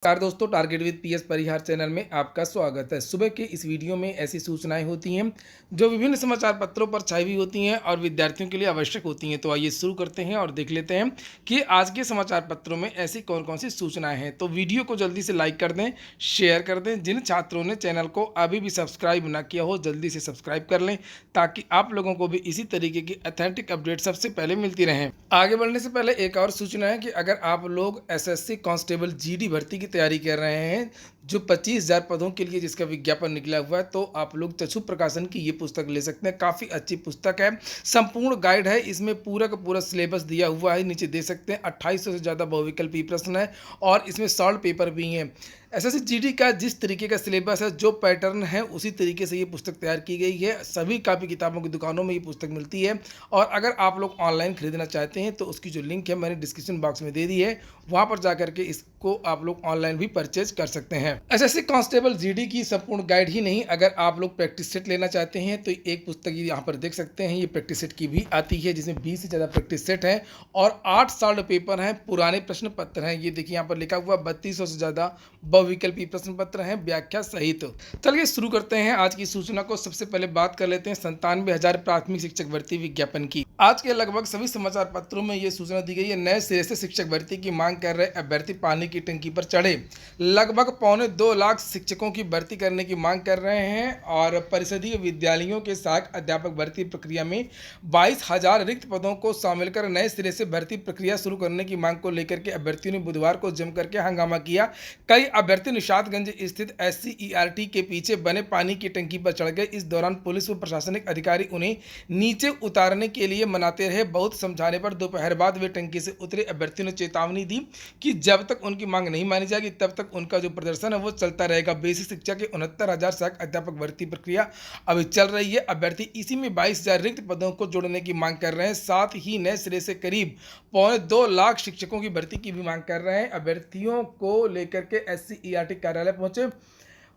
नमस्कार दोस्तों, target with PS Parihar channel में आपका स्वागत है। सुबह के इस वीडियो में ऐसी सूचनाएं होती हैं जो विभिन्न समाचार पत्रों पर छाई हुई होती हैं और विद्यार्थियों के लिए आवश्यक होती हैं। तो आइए शुरू करते हैं और देख लेते हैं कि आज के समाचार पत्रों में ऐसी कौन कौन सी सूचनाएं हैं। तो वीडियो को जल्दी से लाइक कर दें, शेयर कर दें। जिन छात्रों ने चैनल को अभी भी सब्सक्राइब ना किया हो, जल्दी से सब्सक्राइब कर लें ताकि आप लोगों को भी इसी तरीके की अथेंटिक अपडेट सबसे पहले मिलती रहें। आगे बढ़ने से पहले एक और सूचना है कि अगर आप लोग एसएससी कांस्टेबल जीडी भर्ती की तैयारी कर रहे हैं, जो 25,000 पदों के लिए जिसका विज्ञापन निकला हुआ है, तो आप लोग चक्षु प्रकाशन की ये पुस्तक ले सकते हैं। काफ़ी अच्छी पुस्तक है, संपूर्ण गाइड है, इसमें पूरा का पूरा सिलेबस दिया हुआ है। नीचे देख सकते हैं 2800 से ज़्यादा बहुविकल्पी प्रश्न है और इसमें सॉल्व पेपर भी हैं। एसएससी जीडी का जिस तरीके का सिलेबस है, जो पैटर्न है, उसी तरीके से ये पुस्तक तैयार की गई है। सभी कापी किताबों की दुकानों में ये पुस्तक मिलती है और अगर आप लोग ऑनलाइन खरीदना चाहते हैं तो उसकी जो लिंक है मैंने डिस्क्रिप्शन बॉक्स में दे दी है, वहाँ पर जाकर के इसको आप लोग ऑनलाइन भी परचेज कर सकते हैं। एसएससी कांस्टेबल जीडी की संपूर्ण गाइड ही नहीं, अगर आप लोग प्रैक्टिस सेट लेना चाहते हैं तो एक पुस्तक यहाँ पर देख सकते हैं, ये प्रैक्टिस सेट की भी आती है जिसमें 20 से ज़्यादा प्रैक्टिस सेट है और 8 सॉल्व पेपर हैं, पुराने प्रश्न पत्र हैं। ये देखिए यहाँ पर लिखा हुआ 3200 से ज़्यादा बहुविकल्पी प्रश्न पत्र हैं व्याख्या सहित। चलिए शुरू करते हैं आज की सूचना को। सबसे पहले बात कर लेते हैं 97,000 प्राथमिक शिक्षक भर्ती विज्ञापन की। आज के लगभग सभी समाचार पत्रों में यह सूचना दी गई है। नए सिरे से शिक्षक भर्ती की मांग कर रहे अभ्यर्थी पानी की टंकी पर चढ़े। लगभग 2.25 लाख शिक्षकों की भर्ती करने की मांग कर रहे हैं और परिषदीय विद्यालयों के सहायक अध्यापक भर्ती प्रक्रिया में 22,000 रिक्त पदों को शामिल कर नए सिरे से भर्ती प्रक्रिया शुरू करने की मांग को लेकर के अभ्यर्थियों ने बुधवार को जम करके हंगामा किया। कई अभ्यर्थी निशातगंज स्थित SCERT के पीछे बने पानी की टंकी पर चढ़ गए। इस दौरान पुलिस व प्रशासनिक अधिकारी उन्हें नीचे उतारने के लिए मनाते रहे। बहुत समझाने पर दोपहर बाद वे टंकी से उतरे। अभ्यर्थियों ने चेतावनी दी कि जब तक उनकी मांग नहीं मानी जाएगी तब तक उनका जो प्रदर्शन है वो चलता रहेगा। बेसिक शिक्षा के 69,000 सहायक अध्यापक भर्ती प्रक्रिया अभी चल रही है। अभ्यर्थी इसी में 22,000 रिक्त पदों को जोड़ने की मांग कर रहे हैं। साथ ही नए सिरे से करीब 2.25 लाख शिक्षकों की भर्ती की भी मांग कर रहे हैं। अभ्यर्थियों को लेकर के SCERT कार्यालय पहुंचे।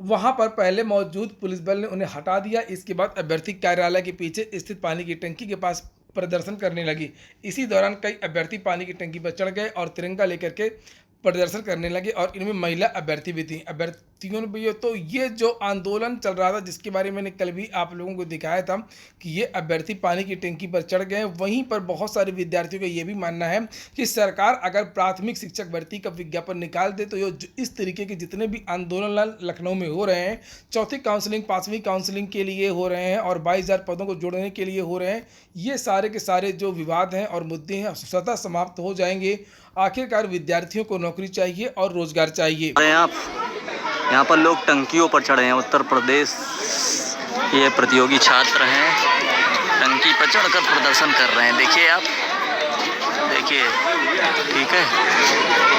वहां पर पहले मौजूद पुलिस बल ने उन्हें हटा दिया। इसके बाद अभ्यर्थी कार्यालय के पीछे स्थित पानी की टंकी के पास प्रदर्शन करने लगी। इसी दौरान कई अभ्यर्थी पानी की टंकी पर चढ़ गए और तिरंगा लेकर के प्रदर्शन करने लगे और इनमें महिला अभ्यर्थी भी थी। अभ्यर्थियों ने भी तो ये जो आंदोलन चल रहा था, जिसके बारे में मैंने कल भी आप लोगों को दिखाया था कि ये अभ्यर्थी पानी की टंकी पर चढ़ गए। वहीं पर बहुत सारे विद्यार्थियों का ये भी मानना है कि सरकार अगर प्राथमिक शिक्षक भर्ती का विज्ञापन निकाल दे तो ये इस तरीके के जितने भी आंदोलन लखनऊ में हो रहे हैं, चौथी काउंसलिंग, 5वीं काउंसलिंग के लिए हो रहे हैं और 22,000 पदों को जोड़ने के लिए हो रहे हैं, ये सारे के सारे जो विवाद हैं और मुद्दे हैं स्वतः समाप्त हो जाएंगे। आखिरकार विद्यार्थियों को नौकरी चाहिए और रोजगार चाहिए। यहाँ पर लोग टंकियों पर चढ़े हैं। उत्तर प्रदेश ये प्रतियोगी छात्र हैं, टंकी पर चढ़कर प्रदर्शन कर रहे हैं। देखिए आप, देखिए, ठीक है।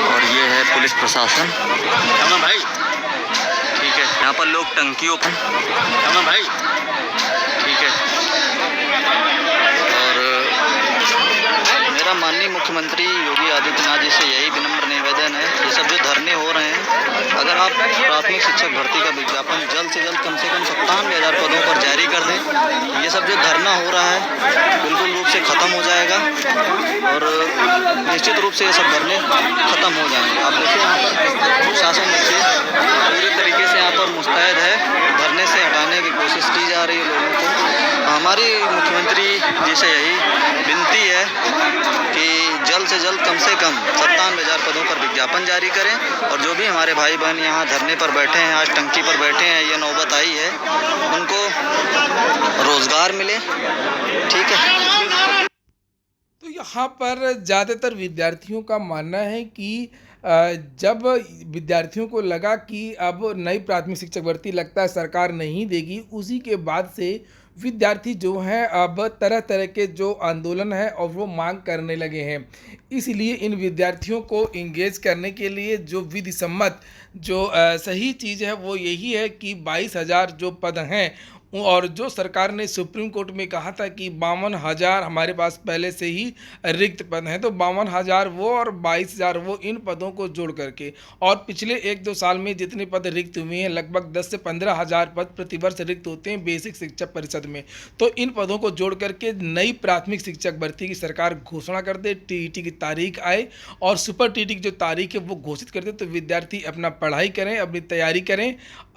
और ये है पुलिस प्रशासन भाई, ठीक है। यहाँ पर लोग टंकियों पर भाई, ठीक है। मेरा माननीय मुख्यमंत्री योगी आदित्यनाथ जी से यही विनम्र निवेदन है, ये सब जो धरने हो रहे हैं, अगर आप प्राथमिक शिक्षक भर्ती का विज्ञापन जल्द से जल्द कम से कम 57,000 पदों पर जारी कर दें, ये सब जो धरना हो रहा है बिल्कुल रूप से ख़त्म हो जाएगा और निश्चित रूप से ये सब धरने ख़त्म हो जाएंगे। आप देखिए यहाँ पर शासन देखिए पूरे तरीके से यहाँ पर मुस्तैद है, धरने से हटाने की कोशिश की जा रही है लोगों को। हमारी मुख्यमंत्री जी से यही विनती है कि जल्द से जल्द कम से कम 57,000 पदों पर विज्ञापन जारी करें और जो भी हमारे भाई बहन यहाँ धरने पर बैठे हैं, आज टंकी पर बैठे हैं, ये नौबत आई है, उनको रोजगार मिले, ठीक है। तो यहाँ पर ज़्यादातर विद्यार्थियों का मानना है कि जब विद्यार्थियों को लगा कि अब नई प्राथमिक शिक्षक भर्ती लगता है सरकार नहीं देगी, उसी के बाद से विद्यार्थी जो हैं अब तरह तरह के जो आंदोलन है और वो मांग करने लगे हैं। इसलिए इन विद्यार्थियों को इंगेज करने के लिए जो विधि सम्मत जो सही चीज़ है वो यही है कि 22,000 जो पद हैं और जो सरकार ने सुप्रीम कोर्ट में कहा था कि 52,000 हमारे पास पहले से ही रिक्त पद हैं, तो 52,000 वो और 22,000 वो, इन पदों को जोड़ करके और पिछले 1-2 साल में जितने पद रिक्त हुए हैं लगभग 10 से 15,000 पद प्रतिवर्ष रिक्त होते हैं बेसिक शिक्षा परिषद में। तो इन पदों को जोड़ करके नई प्राथमिक शिक्षक भर्ती की सरकार घोषणा कर दे, टीईटी की तारीख आए और सुपर टीईटी की जो तारीख है वो घोषित कर दे, तो विद्यार्थी अपना पढ़ाई करें, अपनी तैयारी करें,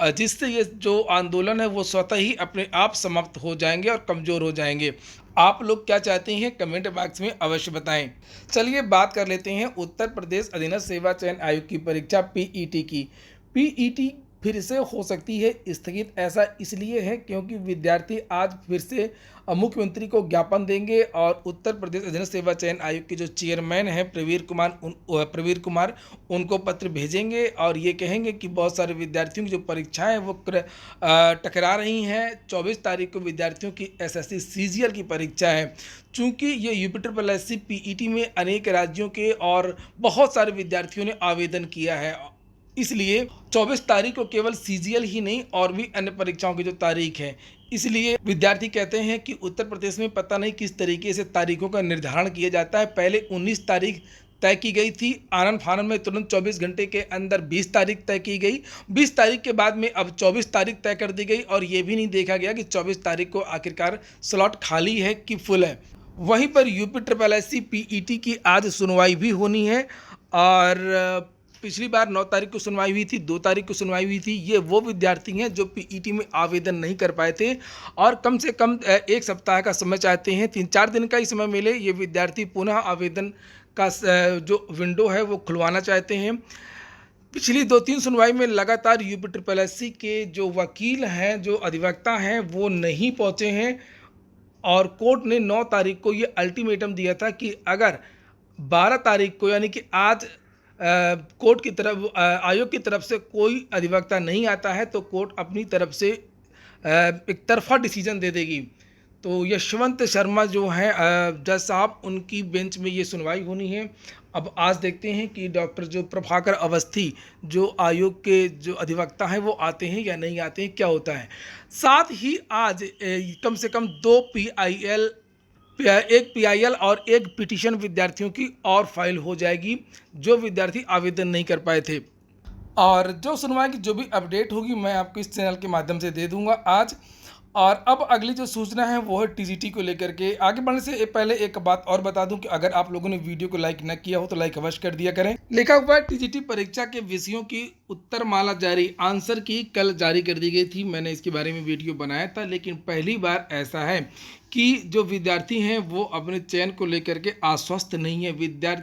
जिससे ये जो आंदोलन है वो स्वतः ही अपने आप समाप्त हो जाएंगे और कमज़ोर हो जाएंगे। आप लोग क्या चाहते हैं कमेंट बॉक्स में अवश्य बताएं। चलिए बात कर लेते हैं उत्तर प्रदेश अधीनस्थ सेवा चयन आयोग की परीक्षा पीईटी की। पीईटी फिर से हो सकती है स्थगित। ऐसा इसलिए है क्योंकि विद्यार्थी आज फिर से मुख्यमंत्री को ज्ञापन देंगे और उत्तर प्रदेश अधीनस्थ सेवा चयन आयोग के जो चेयरमैन हैं प्रवीर कुमार उनको पत्र भेजेंगे और ये कहेंगे कि बहुत सारे विद्यार्थियों की जो परीक्षाएं हैं वो टकरा रही हैं। 24 तारीख को विद्यार्थियों की एसएससी सीजीएल की परीक्षा है। चूँकि ये यूपीएससी पीईटी में अनेक राज्यों के और बहुत सारे विद्यार्थियों ने आवेदन किया है, इसलिए 24 तारीख को केवल सीजीएल ही नहीं और भी अन्य परीक्षाओं की जो तारीख है, इसलिए विद्यार्थी कहते हैं कि उत्तर प्रदेश में पता नहीं किस तरीके से तारीखों का निर्धारण किया जाता है। पहले 19 तारीख तय की गई थी, आनन फानन में तुरंत 24 घंटे के अंदर 20 तारीख तय की गई। 20 तारीख के बाद में अब 24 तारीख तय कर दी गई और ये भी नहीं देखा गया कि 24 तारीख को आखिरकार स्लॉट खाली है कि फुल है। वहीं पर यूपीएससी पीईटी की आज सुनवाई भी होनी है और पिछली बार 9 तारीख को सुनवाई हुई थी, 2 तारीख को सुनवाई हुई थी। ये वो विद्यार्थी हैं जो पीईटी में आवेदन नहीं कर पाए थे और कम से कम 1 सप्ताह का समय चाहते हैं, 3-4 दिन का ही समय मिले। ये विद्यार्थी पुनः आवेदन का जो विंडो है वो खुलवाना चाहते हैं। पिछली 2-3 सुनवाई में लगातार यूपीएससी के जो वकील हैं, जो अधिवक्ता हैं, वो नहीं पहुँचे हैं और कोर्ट ने 9 तारीख को ये अल्टीमेटम दिया था कि अगर 12 तारीख को यानी कि आज कोर्ट की तरफ आयोग की तरफ से कोई अधिवक्ता नहीं आता है तो कोर्ट अपनी तरफ से एक तरफा डिसीजन दे देगी। तो यशवंत शर्मा जो हैं जज साहब, उनकी बेंच में ये सुनवाई होनी है। अब आज देखते हैं कि डॉक्टर जो प्रभाकर अवस्थी जो आयोग के जो अधिवक्ता हैं वो आते हैं या नहीं आते हैं, क्या होता है। साथ ही आज कम से कम 2 एक पीआईएल और एक पिटीशन विद्यार्थियों की और फाइल हो जाएगी जो विद्यार्थी आवेदन नहीं कर पाए थे। और जो सुनवाई की जो भी अपडेट होगी मैं आपको इस चैनल के माध्यम से दे दूंगा आज। और अब अगली जो सूचना है वो है टीजीटी को लेकर के। आगे बढ़ने से पहले एक बात और बता दूं कि अगर आप लोगों ने वीडियो को लाइक न किया हो तो लाइक अवश्य कर दिया करें। लिखा हुआ है टीजीटी परीक्षा के विषयों की उत्तरमाला जारी, आंसर की कल जारी कर दी गई थी। मैंने इसके बारे में वीडियो बनाया था, लेकिन पहली बार ऐसा है कि जो विद्यार्थी हैं वो अपने चयन को लेकर के आश्वस्त नहीं है।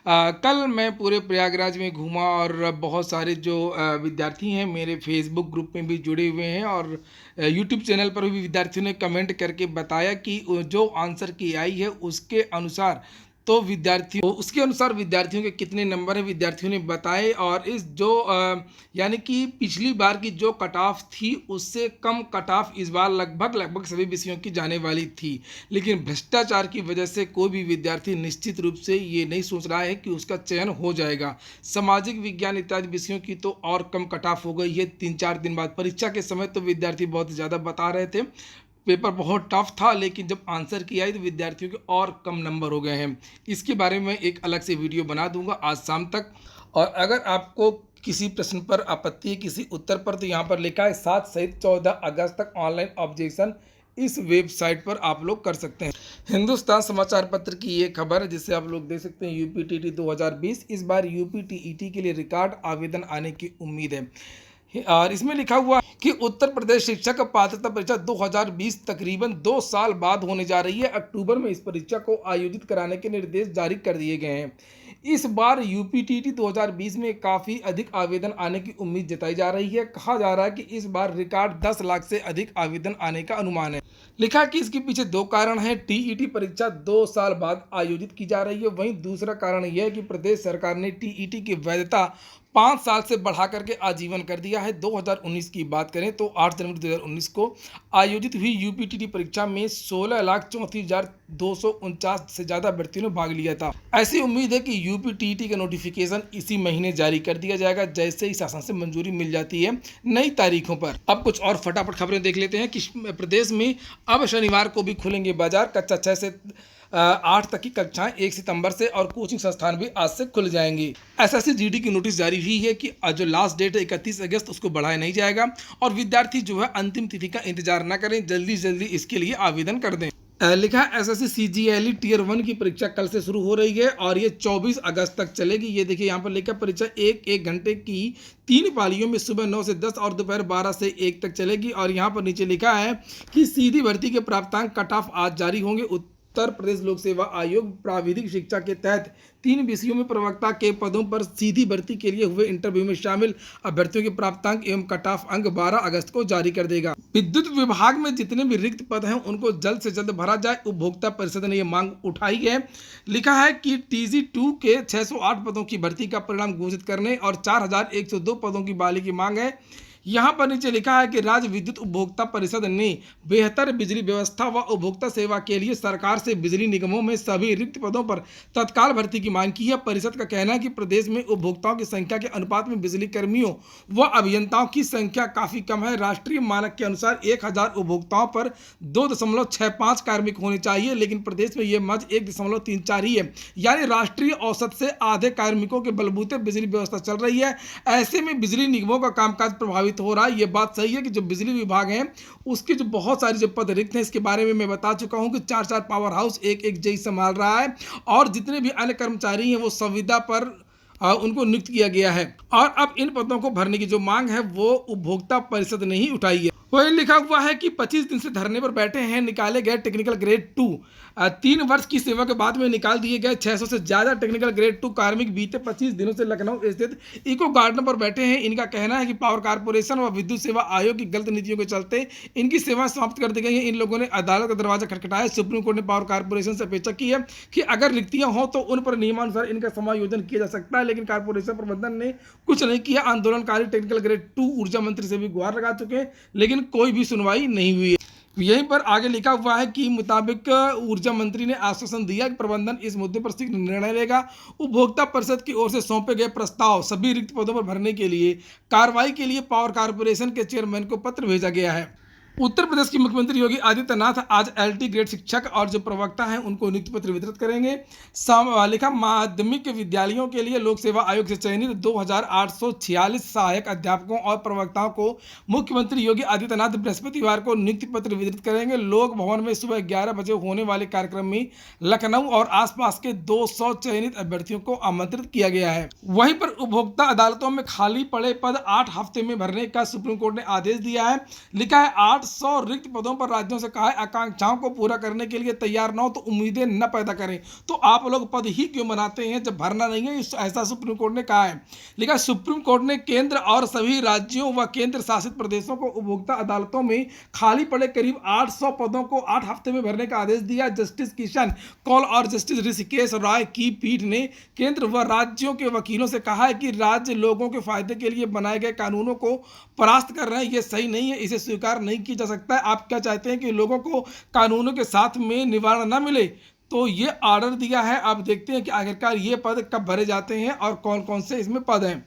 कल मैं पूरे प्रयागराज में घूमा और बहुत सारे जो विद्यार्थी हैं मेरे फेसबुक ग्रुप में भी जुड़े हुए हैं और यूट्यूब चैनल पर भी विद्यार्थियों ने कमेंट करके बताया कि जो आंसर की आई है उसके अनुसार उसके अनुसार विद्यार्थियों के कितने नंबर हैं विद्यार्थियों ने बताए। और इस जो यानी कि पिछली बार की जो कट ऑफ थी उससे कम कट ऑफ इस बार लगभग सभी विषयों की जाने वाली थी, लेकिन भ्रष्टाचार की वजह से कोई भी विद्यार्थी निश्चित रूप से ये नहीं सोच रहा है कि उसका चयन हो जाएगा। सामाजिक विज्ञान इत्यादि विषयों की तो और कम कट ऑफ हो गई है 3-4 दिन बाद। परीक्षा के समय तो विद्यार्थी बहुत ज़्यादा बता रहे थे पेपर बहुत टफ था, लेकिन जब आंसर की आई तो विद्यार्थियों के और कम नंबर हो गए हैं। इसके बारे में एक अलग से वीडियो बना दूंगा आज शाम तक। और अगर आपको किसी प्रश्न पर आपत्ति है, किसी उत्तर पर, तो यहाँ पर लिखा है 7 सहित 14 अगस्त तक ऑनलाइन ऑब्जेक्शन इस वेबसाइट पर आप लोग कर सकते हैं। हिंदुस्तान समाचार पत्र की ये खबर है जिससे आप लोग देख सकते हैं यूपीटीटी 2020 इस बार यूपीटीईटी के लिए रिकॉर्ड आवेदन आने की उम्मीद है। और इसमें लिखा हुआ है कि उत्तर प्रदेश शिक्षक पात्रता परीक्षा 2020 तकरीबन 2 साल बाद होने जा रही है। अक्टूबर में इस परीक्षा को आयोजित कराने के निर्देश जारी कर दिए गए हैं। इस बार यूपीटीटी 2020 में काफ़ी अधिक आवेदन आने की उम्मीद जताई जा रही है। कहा जा रहा है कि इस बार रिकॉर्ड 10 लाख से अधिक आवेदन आने का अनुमान है। लिखा कि इसके पीछे 2 कारण हैं। टीईटी परीक्षा 2 साल बाद आयोजित की जा रही है। वहीं दूसरा कारण यह है कि प्रदेश सरकार ने टीईटी की वैधता 5 साल से बढ़ा करके आजीवन कर दिया है। 2019 की बात करें तो 8 जनवरी 2019 को आयोजित हुई यूपीटीटी परीक्षा में 16,34,249 से ज़्यादा अभ्यर्थियों ने भाग लिया था। ऐसी उम्मीद है कि यूपीटीटी का नोटिफिकेशन इसी महीने जारी कर दिया जाएगा, जैसे ही शासन से मंजूरी मिल जाती है नई तारीखों पर। अब कुछ और फटाफट खबरें देख लेते हैं कि प्रदेश में अब शनिवार को भी खुलेंगे बाजार। कक्षा 6 से 8 तक की कक्षाएं 1 सितंबर से और कोचिंग संस्थान भी आज से खुल जाएंगी। एसएससी जीडी की नोटिस जारी हुई है कि जो लास्ट डेट है 31 अगस्त, उसको बढ़ाया नहीं जाएगा और विद्यार्थी जो है अंतिम तिथि का इंतजार न करें, जल्दी जल्दी इसके लिए आवेदन कर दें। लिखा एसएससी सीजीएलई टियर 1 की परीक्षा कल से शुरू हो रही है और ये 24 अगस्त तक चलेगी। ये देखिए यहाँ पर लिखा परीक्षा एक घंटे की 3 पालियों में सुबह 9 से 10 और दोपहर 12 से 1 तक चलेगी। और यहाँ पर नीचे लिखा है कि सीधी भर्ती के प्राप्तांक कट ऑफ आज जारी होंगे। उत्तर प्रदेश लोक सेवा आयोग प्राविधिक शिक्षा के तहत 3 विषयों में प्रवक्ता के पदों पर सीधी भर्ती के लिए हुए इंटरव्यू में शामिल अभ्यर्थियों के प्राप्तांक एवं कट ऑफ अंक 12 अगस्त को जारी कर देगा। विद्युत विभाग में जितने भी रिक्त पद हैं उनको जल्द से जल्द भरा जाए, उपभोक्ता परिषद ने यह मांग उठाई है। लिखा है कि TG2 के 608 पदों की भर्ती का परिणाम घोषित करने और 4,102 पदों की बहाली की मांग है। यहाँ पर नीचे लिखा है कि राज्य विद्युत उपभोक्ता परिषद ने बेहतर बिजली व्यवस्था व उपभोक्ता सेवा के लिए सरकार से बिजली निगमों में सभी रिक्त पदों पर तत्काल भर्ती की मांग की है। परिषद का कहना है कि प्रदेश में उपभोक्ताओं की संख्या के अनुपात में बिजली कर्मियों व अभियंताओं की संख्या काफी कम है। राष्ट्रीय मानक के अनुसार 1000 उपभोक्ताओं पर 2.65 कार्मिक होने चाहिए, लेकिन प्रदेश में यह महज 1.34 ही है, यानी राष्ट्रीय औसत से आधे कार्मिकों के बलबूते बिजली व्यवस्था चल रही है। ऐसे में बिजली निगमों का कामकाज प्रभावित हो रहा है। यह बात सही है कि जो बिजली विभाग है उसके जो बहुत सारे जो पद रिक्त हैं, इसके बारे में मैं बता चुका हूं कि 4 पावर हाउस एक जेई संभाल रहा है और जितने भी अन्य कर्मचारी हैं वो संविदा पर उनको नियुक्त किया गया है। और अब इन पदों को भरने की जो मांग है वो उपभोक्ता परिषद ने ही उठाई है। वही लिखा हुआ है कि 25 दिन से धरने पर बैठे हैं निकाले गए टेक्निकल ग्रेड 2। 3 वर्ष की सेवा के बाद में निकाल दिए गए 600 से ज़्यादा टेक्निकल ग्रेड 2 कार्मिक बीते 25 दिनों से लखनऊ स्थित इको गार्डन पर बैठे हैं। इनका कहना है कि पावर कारपोरेशन व विद्युत सेवा आयोग की गलत नीतियों के चलते इनकी सेवाएं समाप्त कर दी गई हैं। इन लोगों ने अदालत का दरवाजा खटखटाया। सुप्रीम कोर्ट ने पावर कारपोरेशन से अपेक्षा की है कि अगर रिक्तियां हों तो उन पर नियमानुसार इनका समायोजन किया जा सकता है, लेकिन कारपोरेशन प्रबंधन ने कुछ नहीं किया। आंदोलनकारी टेक्निकल ग्रेड 2 ऊर्जा मंत्री से भी गुहार लगा चुके हैं, लेकिन कोई भी सुनवाई नहीं हुई है। यहीं पर आगे लिखा हुआ है कि मुताबिक ऊर्जा मंत्री ने आश्वासन दिया कि प्रबंधन इस मुद्दे पर शीघ्र निर्णय लेगा। उपभोक्ता परिषद की ओर से सौंपे गए प्रस्ताव सभी रिक्त पदों पर भरने के लिए कार्रवाई के लिए पावर कारपोरेशन के चेयरमैन को पत्र भेजा गया है। उत्तर प्रदेश के मुख्यमंत्री योगी आदित्यनाथ आज LT ग्रेड शिक्षक और जो प्रवक्ता हैं उनको नियुक्ति पत्र वितरित करेंगे। लिखा माध्यमिक विद्यालयों के लिए लोक सेवा आयोग से चयनित 2,846 सहायक अध्यापकों और प्रवक्ताओं को मुख्यमंत्री योगी आदित्यनाथ बृहस्पतिवार को नियुक्ति पत्र वितरित करेंगे। लोक भवन में सुबह 11 बजे होने वाले कार्यक्रम में लखनऊ और आसपास के 200 चयनित अभ्यर्थियों को आमंत्रित किया गया है। वहीं पर उपभोक्ता अदालतों में खाली पड़े पद 8 हफ्ते में भरने का सुप्रीम कोर्ट ने आदेश दिया है। लिखा है 800 रिक्त पदों पर राज्यों से कहा है आकांक्षाओं को पूरा करने के लिए तैयार न हो तो उम्मीदें न पैदा करें। तो आप लोग पद ही क्यों बनाते हैं जब भरना नहीं है, ऐसा सुप्रीम कोर्ट ने कहा है। लिखा सुप्रीम कोर्ट ने केंद्र और सभी राज्यों व केंद्र शासित प्रदेशों को उपभोक्ता अदालतों में खाली पड़े करीब 800 पदों को 8 हफ्ते में भरने का आदेश दिया। जस्टिस किशन कौल और जस्टिस ऋषिकेश राय की पीठ ने केंद्र व राज्यों के वकीलों से कहा है कि राज्य लोगों के फायदे के लिए बनाए गए कानूनों को परास्त कर रहे हैं। यह सही नहीं है, इसे स्वीकार नहीं किया जा सकता है। आप क्या चाहते हैं कि लोगों को कानूनों के साथ में निवारण न मिले? तो ये ऑर्डर दिया है। आप देखते हैं कि आखिरकार ये पद कब भरे जाते हैं और कौन कौन से इसमें पद हैं।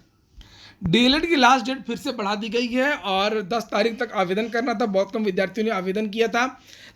डीएलएड की लास्ट डेट फिर से बढ़ा दी गई है और 10 तारीख तक आवेदन करना था। बहुत कम विद्यार्थियों ने आवेदन किया था।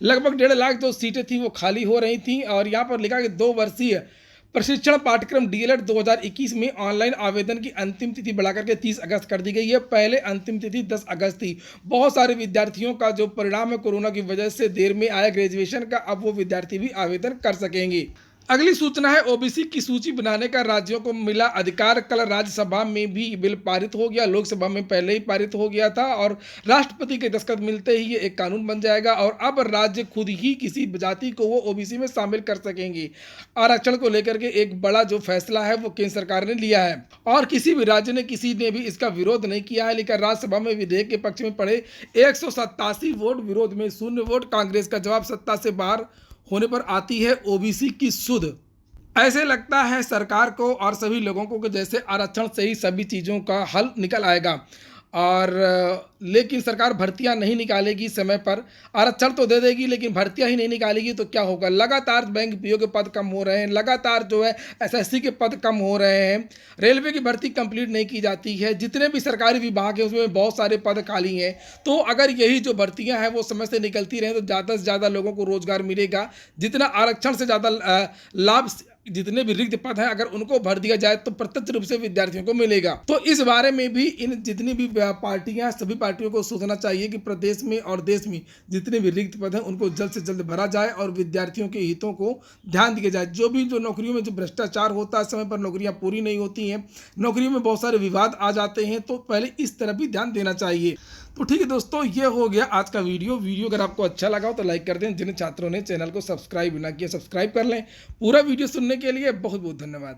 लगभग 1.5 लाख जो सीटें थी वो खाली हो रही थी। और यहाँ पर लिखा कि 2 वर्षीय प्रशिक्षण पाठ्यक्रम डीएलएड 2021 में ऑनलाइन आवेदन की अंतिम तिथि बढ़ाकर के 30 अगस्त कर दी गई है। पहले अंतिम तिथि 10 अगस्त थी। बहुत सारे विद्यार्थियों का जो परिणाम है कोरोना की वजह से देर में आया ग्रेजुएशन का, अब वो विद्यार्थी भी आवेदन कर सकेंगे। अगली सूचना है ओबीसी की सूची बनाने का राज्यों को मिला अधिकार। कल राज्यसभा में भी बिल पारित हो गया, लोकसभा में पहले ही पारित हो गया था और राष्ट्रपति के दस्तखत मिलते ही ये एक कानून बन जाएगा और अब राज्य खुद ही किसी जाति को वो ओबीसी में शामिल कर सकेंगे। आरक्षण को लेकर के एक बड़ा जो फैसला है वो केंद्र सरकार ने लिया है और किसी भी राज्य ने किसी ने भी इसका विरोध नहीं किया है। लेकिन राज्यसभा में विधेयक के पक्ष में पड़े 187 वोट, विरोध में 0 वोट। कांग्रेस का जवाब सत्ता से बाहर होने पर आती है ओबीसी की सुध। ऐसे लगता है सरकार को और सभी लोगों को कि जैसे आरक्षण से ही सभी चीज़ों का हल निकल आएगा और लेकिन सरकार भर्तियां नहीं निकालेगी समय पर। आरक्षण तो दे देगी लेकिन भर्तियां ही नहीं निकालेगी तो क्या होगा। लगातार बैंक पीओ के पद कम हो रहे हैं, लगातार जो है एसएससी के पद कम हो रहे हैं, रेलवे की भर्ती कंप्लीट नहीं की जाती है, जितने भी सरकारी विभाग हैं उसमें बहुत सारे पद खाली हैं। तो अगर यही जो भर्तियां हैं वो समय से निकलती रहें तो ज़्यादा से ज़्यादा लोगों को रोजगार मिलेगा। जितना आरक्षण से ज़्यादा लाभ, जितने भी रिक्त पद हैं अगर उनको भर दिया जाए तो प्रत्यक्ष रूप से विद्यार्थियों को मिलेगा। तो इस बारे में भी इन जितनी भी पार्टियां, सभी पार्टियों को सोचना चाहिए कि प्रदेश में और देश में जितने भी रिक्त पद हैं उनको जल्द से जल्द भरा जाए और विद्यार्थियों के हितों को ध्यान दिया जाए। जो नौकरियों में जो भ्रष्टाचार होता है, समय पर नौकरियां पूरी नहीं होती हैं, नौकरियों में बहुत सारे विवाद आ जाते हैं, तो पहले इस तरफ भी ध्यान देना चाहिए। तो ठीक है दोस्तों, ये हो गया आज का वीडियो अगर आपको अच्छा लगा हो तो लाइक कर दें। जिन छात्रों ने चैनल को सब्सक्राइब ना किया सब्सक्राइब कर लें। पूरा वीडियो सुनने के लिए बहुत बहुत धन्यवाद।